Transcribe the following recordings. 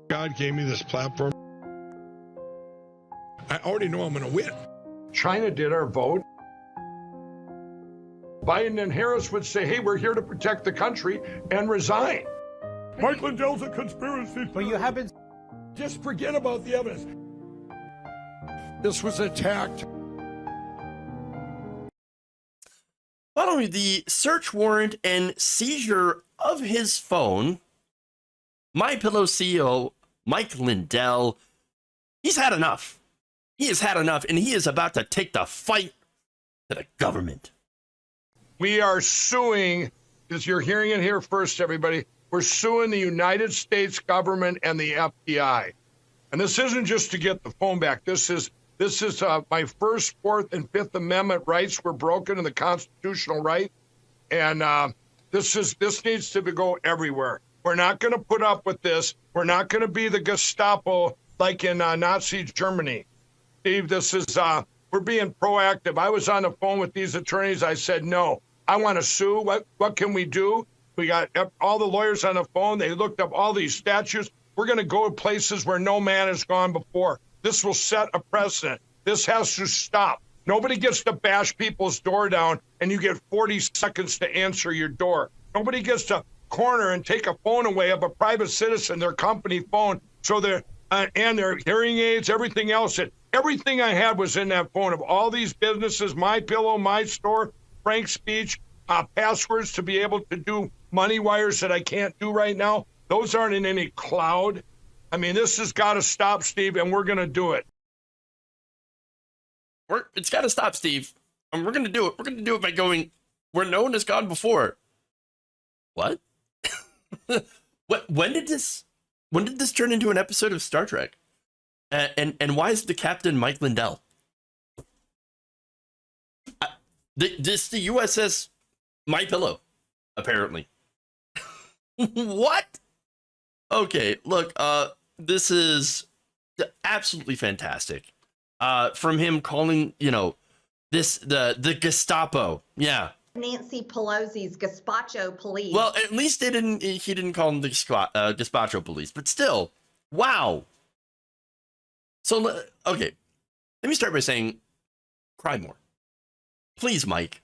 God gave me this platform. I already know I'm going to win. China did our vote. Biden and Harris would say, hey, we're here to protect the country, and resign. Mike Lindell's a conspiracy. But you haven't. Just forget about the evidence. This was attacked. Following the search warrant and seizure of his phone, MyPillow CEO Mike Lindell, he's had enough. He has had enough, and he is about to take the fight to the government. We are suing, as you're hearing it here first, everybody, we're suing the United States government and the FBI. And this isn't just to get the phone back. This is my first, fourth, and fifth amendment rights were broken in the constitutional right. And this needs to go everywhere. We're not going to put up with this. We're not going to be the Gestapo like in Nazi Germany. Steve, this is, we're being proactive. I was on the phone with these attorneys. I said, no, I want to sue. What can we do? We got all the lawyers on the phone. They looked up all these statutes. We're going to go to places where no man has gone before. This will set a precedent. This has to stop. Nobody gets to bash people's door down and you get 40 seconds to answer your door. Nobody gets to corner and take a phone away of a private citizen, their company phone, so they're and their hearing aids, everything else. Everything I had was in that phone of all these businesses, MyPillow, My Store, Frank's Speech, passwords to be able to do money wires that I can't do right now. Those aren't in any cloud. I mean, this has got to stop, Steve, and we're going to do it. It's got to stop, Steve. And we're going to do it. We're going to do it by going where no one has gone before. What? When did this turn into an episode of Star Trek? And why is the captain Mike Lindell? This the USS MyPillow, apparently. What? Okay, look, this is absolutely fantastic. From him calling, this the Gestapo. Yeah. Nancy Pelosi's Gazpacho police. Well, at least he didn't call them the Gazpacho police, but still, wow. So, okay, let me start by saying, cry more. Please, Mike,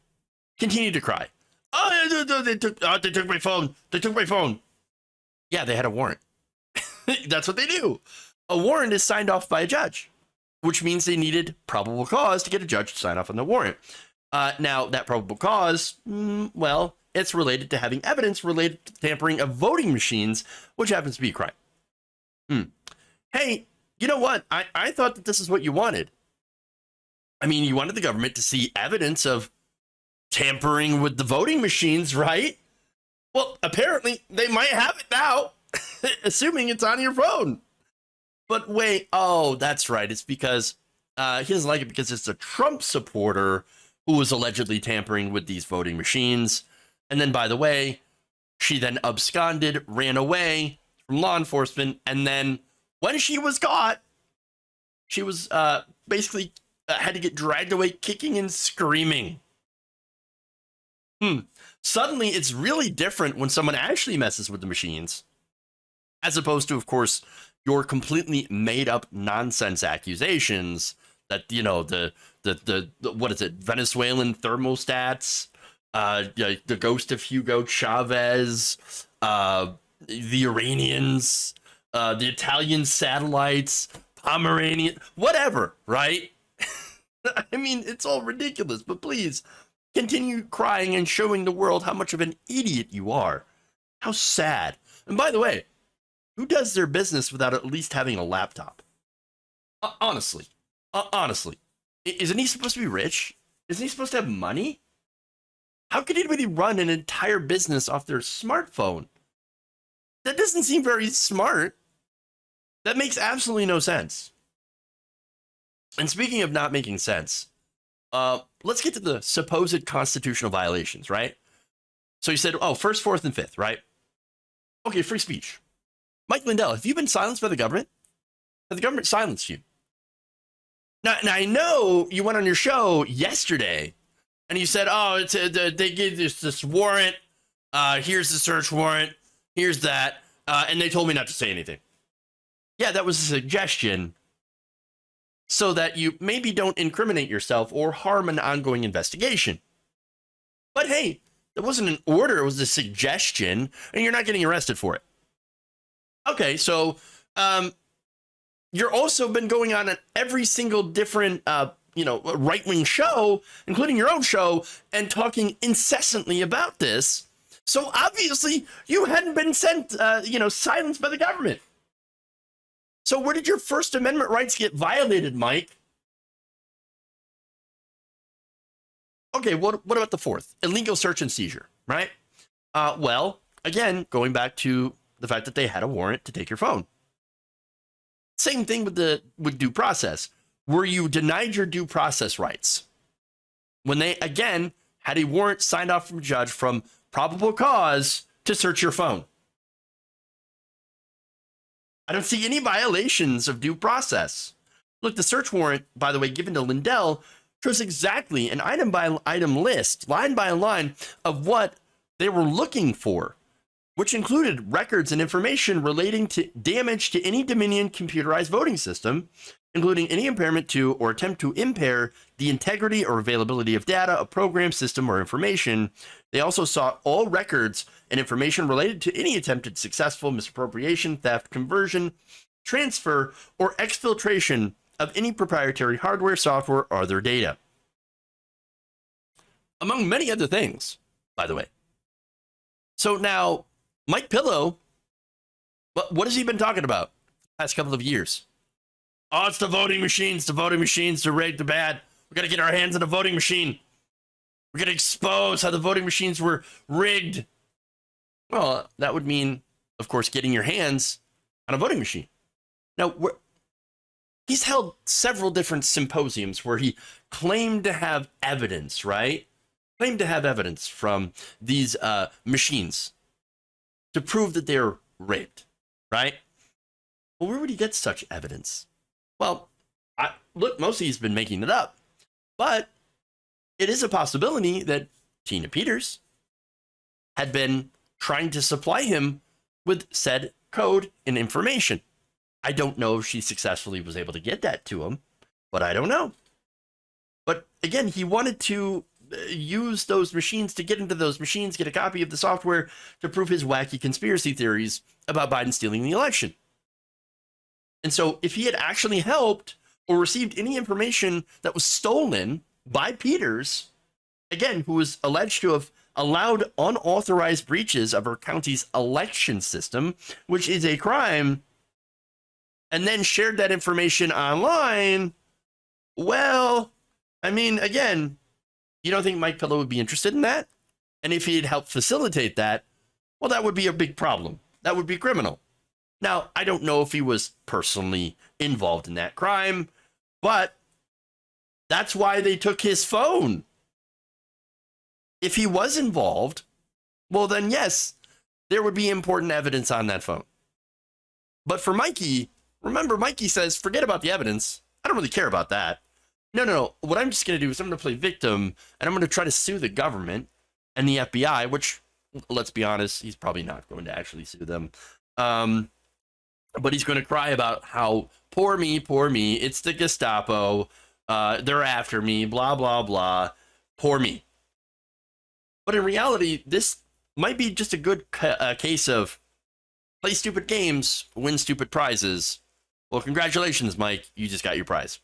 continue to cry. Oh, they took my phone. They took my phone. Yeah, they had a warrant. That's what they do. A warrant is signed off by a judge, which means they needed probable cause to get a judge to sign off on the warrant. Now, that probable cause, well, it's related to having evidence related to tampering of voting machines, which happens to be a crime. Hey, you know what? I thought that this is what you wanted. I mean, you wanted the government to see evidence of tampering with the voting machines, right? Well, apparently they might have it now, assuming it's on your phone. But wait, oh, that's right. It's because he doesn't like it because it's a Trump supporter who was allegedly tampering with these voting machines. And then, by the way, she then absconded, ran away from law enforcement, and then when she was caught, she was basically had to get dragged away kicking and screaming. Suddenly, it's really different when someone actually messes with the machines, as opposed to, of course, your completely made up nonsense accusations that, the what is it, Venezuelan thermostats, the ghost of Hugo Chavez, the Iranians, the Italian satellites, Pomeranian, whatever, right? I mean, it's all ridiculous, but please continue crying and showing the world how much of an idiot you are. How sad. And by the way, who does their business without at least having a laptop? Honestly, isn't he supposed to be rich? Isn't he supposed to have money? How could anybody run an entire business off their smartphone? That doesn't seem very smart. That makes absolutely no sense. And speaking of not making sense, let's get to the supposed constitutional violations, right? So you said, first, fourth, and fifth, right? Okay, free speech. Mike Lindell, have you been silenced by the government? Has the government silenced you? Now, I know you went on your show yesterday and you said, they gave this warrant. Here's the search warrant. Here's that. And they told me not to say anything. Yeah, that was a suggestion so that you maybe don't incriminate yourself or harm an ongoing investigation. But hey, it wasn't an order, it was a suggestion, and you're not getting arrested for it. Okay, so you're also been going on every single different right-wing show, including your own show, and talking incessantly about this. So obviously you hadn't been silenced by the government. So where did your First Amendment rights get violated, Mike? Okay, what about the fourth? Illegal search and seizure, right? Well, again, going back to the fact that they had a warrant to take your phone. Same thing with due process. Were you denied your due process rights when they, again, had a warrant signed off from a judge from probable cause to search your phone? I don't see any violations of due process. Look, the search warrant, by the way, given to Lindell, shows exactly an item-by-item list, line by line, of what they were looking for, which included records and information relating to damage to any Dominion computerized voting system, including any impairment to or attempt to impair the integrity or availability of data, a program, system, or information. They also sought all records and information related to any attempted successful misappropriation, theft, conversion, transfer, or exfiltration of any proprietary hardware, software, or other data. Among many other things, by the way. So now, MyPillow, what has he been talking about the past couple of years? Oh, it's the voting machines. The voting machines are rigged, they're bad. We got to get our hands on a voting machine. We're going to expose how the voting machines were rigged. Well, that would mean, of course, getting your hands on a voting machine. Now, he's held several different symposiums where he claimed to have evidence, right? Claimed to have evidence from these machines to prove that they're rigged, right? Well, where would he get such evidence? Well, look, mostly he's been making it up, but it is a possibility that Tina Peters had been trying to supply him with said code and information. I don't know if she successfully was able to get that to him, but I don't know. But again, he wanted to use those machines to get into those machines, get a copy of the software to prove his wacky conspiracy theories about Biden stealing the election. And so if he had actually helped or received any information that was stolen by Peters, again, who was alleged to have allowed unauthorized breaches of our county's election system, which is a crime, and then shared that information online, well, I mean, again, you don't think MyPillow would be interested in that? And if he had helped facilitate that, well, that would be a big problem. That would be criminal. Now, I don't know if he was personally involved in that crime, but that's why they took his phone. If he was involved, well, then yes, there would be important evidence on that phone. But for Mikey, remember, Mikey says, forget about the evidence. I don't really care about that. No. What I'm just going to do is I'm going to play victim, and I'm going to try to sue the government and the FBI, which, let's be honest, he's probably not going to actually sue them. But he's going to cry about how, poor me, it's the Gestapo, they're after me, blah, blah, blah, poor me. But in reality, this might be just a good case of play stupid games, win stupid prizes. Well, congratulations, Mike. You just got your prize.